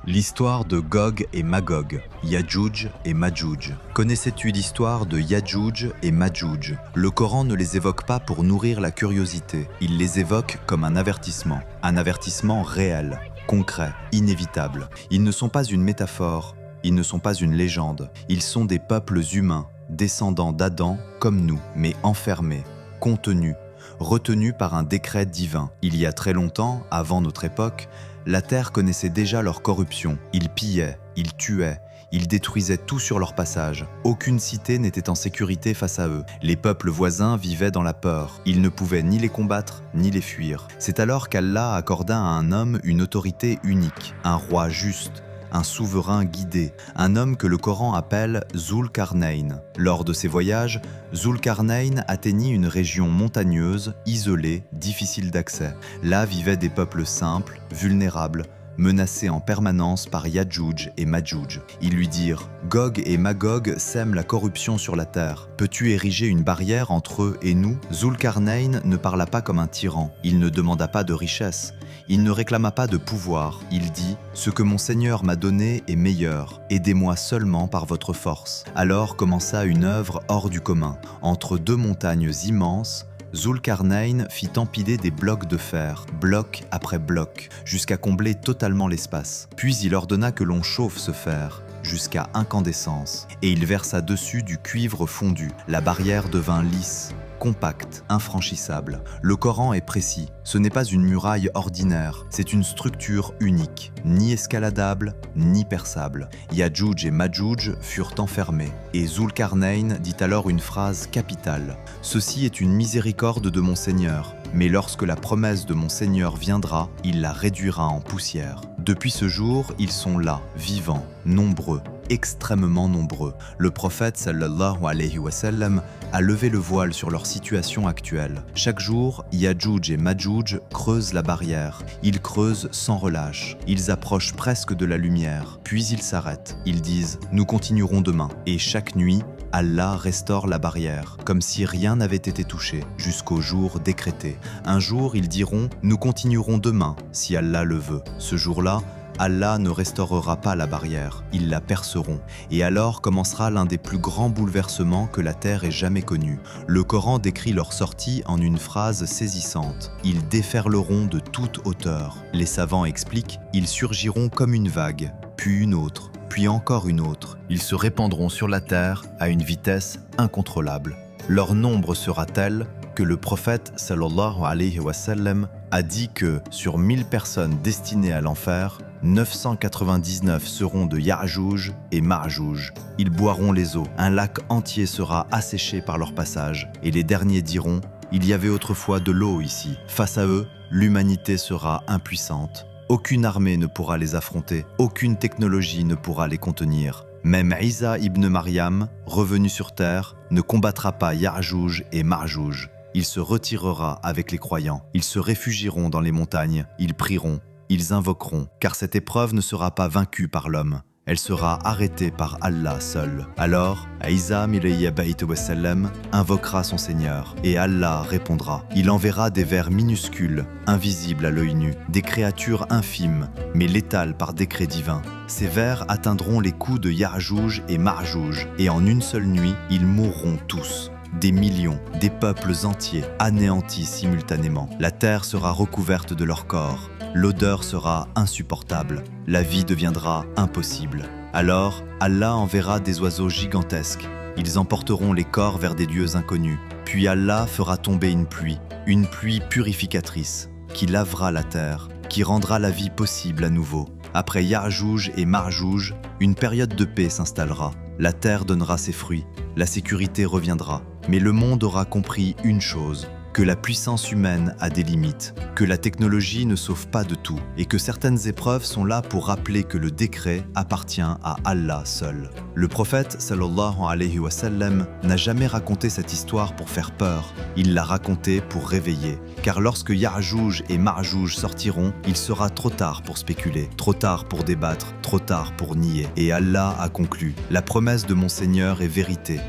L'histoire de Gog et Magog, Yadjouj et Madjouj. Connaissais-tu l'histoire de Yadjouj et Madjouj? Le Coran ne les évoque pas pour nourrir la curiosité, il les évoque comme un avertissement réel, concret, inévitable. Ils ne sont pas une métaphore, ils ne sont pas une légende, ils sont des peuples humains, descendants d'Adam comme nous, mais enfermés, contenus, retenus par un décret divin. Il y a très longtemps, avant notre époque, la terre connaissait déjà leur corruption. Ils pillaient, ils tuaient, ils détruisaient tout sur leur passage. Aucune cité n'était en sécurité face à eux. Les peuples voisins vivaient dans la peur. Ils ne pouvaient ni les combattre, ni les fuir. C'est alors qu'Allah accorda à un homme une autorité unique, un roi juste, un souverain guidé, un homme que le Coran appelle Zulkarnayn. Lors de ses voyages, Zulkarnayn atteignit une région montagneuse, isolée, difficile d'accès. Là vivaient des peuples simples, vulnérables, menacés en permanence par Yadjouj et Madjouj. Ils lui dirent « Gog et Magog sèment la corruption sur la terre. Peux-tu ériger une barrière entre eux et nous ?» Zulkarnayn ne parla pas comme un tyran. Il ne demanda pas de richesse. Il ne réclama pas de pouvoir. Il dit « Ce que mon Seigneur m'a donné est meilleur. Aidez-moi seulement par votre force. » Alors commença une œuvre hors du commun. Entre deux montagnes immenses, Zulkarnayn fit empiler des blocs de fer, bloc après bloc, jusqu'à combler totalement l'espace. Puis il ordonna que l'on chauffe ce fer, jusqu'à incandescence, et il versa dessus du cuivre fondu. La barrière devint lisse, compacte, infranchissable. Le Coran est précis, ce n'est pas une muraille ordinaire, c'est une structure unique, ni escaladable, ni perçable. Yadjouj et Madjouj furent enfermés, et Zulkarnayn dit alors une phrase capitale. « Ceci est une miséricorde de mon Seigneur, mais lorsque la promesse de mon Seigneur viendra, il la réduira en poussière. » Depuis ce jour, ils sont là, vivants, nombreux, extrêmement nombreux. Le prophète sallallahu alayhi wa sallam a levé le voile sur leur situation actuelle. Chaque jour, Yadjouj et Madjouj creusent la barrière. Ils creusent sans relâche. Ils approchent presque de la lumière. Puis ils s'arrêtent. Ils disent « Nous continuerons demain ». Et chaque nuit, Allah restaure la barrière, comme si rien n'avait été touché, jusqu'au jour décrété. Un jour, ils diront « Nous continuerons demain, si Allah le veut ». Ce jour-là, Allah ne restaurera pas la barrière, ils la perceront. Et alors commencera l'un des plus grands bouleversements que la terre ait jamais connu. Le Coran décrit leur sortie en une phrase saisissante. Ils déferleront de toute hauteur. Les savants expliquent, ils surgiront comme une vague, puis une autre, puis encore une autre. Ils se répandront sur la terre à une vitesse incontrôlable. Leur nombre sera tel que le prophète sallallahu alayhi wa sallam a dit que sur 1000 personnes destinées à l'enfer, 999 seront de Ya'jouj et Ma'jouj. Ils boiront les eaux, un lac entier sera asséché par leur passage, et les derniers diront « Il y avait autrefois de l'eau ici ». Face à eux, l'humanité sera impuissante. Aucune armée ne pourra les affronter, aucune technologie ne pourra les contenir. Même Isa ibn Maryam, revenu sur terre, ne combattra pas Ya'jouj et Ma'jouj. Il se retirera avec les croyants, ils se réfugieront dans les montagnes, ils prieront, ils invoqueront, car cette épreuve ne sera pas vaincue par l'homme, elle sera arrêtée par Allah seul. Alors, Isa milayya baït wa sallam invoquera son Seigneur, et Allah répondra. Il enverra des vers minuscules, invisibles à l'œil nu, des créatures infimes, mais létales par décret divin. Ces vers atteindront les coups de Ya'jouj et Ma'jouj, et en une seule nuit, ils mourront tous. Des millions, des peuples entiers, anéantis simultanément. La terre sera recouverte de leur corps. L'odeur sera insupportable. La vie deviendra impossible. Alors, Allah enverra des oiseaux gigantesques. Ils emporteront les corps vers des lieux inconnus. Puis Allah fera tomber une pluie purificatrice, qui lavera la terre, qui rendra la vie possible à nouveau. Après Ya'jouj et Ma'jouj, une période de paix s'installera. La terre donnera ses fruits, la sécurité reviendra. Mais le monde aura compris une chose, que la puissance humaine a des limites, que la technologie ne sauve pas de tout, et que certaines épreuves sont là pour rappeler que le décret appartient à Allah seul. Le prophète sallallahu alayhi wa sallam n'a jamais raconté cette histoire pour faire peur, il l'a racontée pour réveiller. Car lorsque Ya'jouj et Ma'jouj sortiront, il sera trop tard pour spéculer, trop tard pour débattre, trop tard pour nier. Et Allah a conclu, la promesse de mon Seigneur est vérité.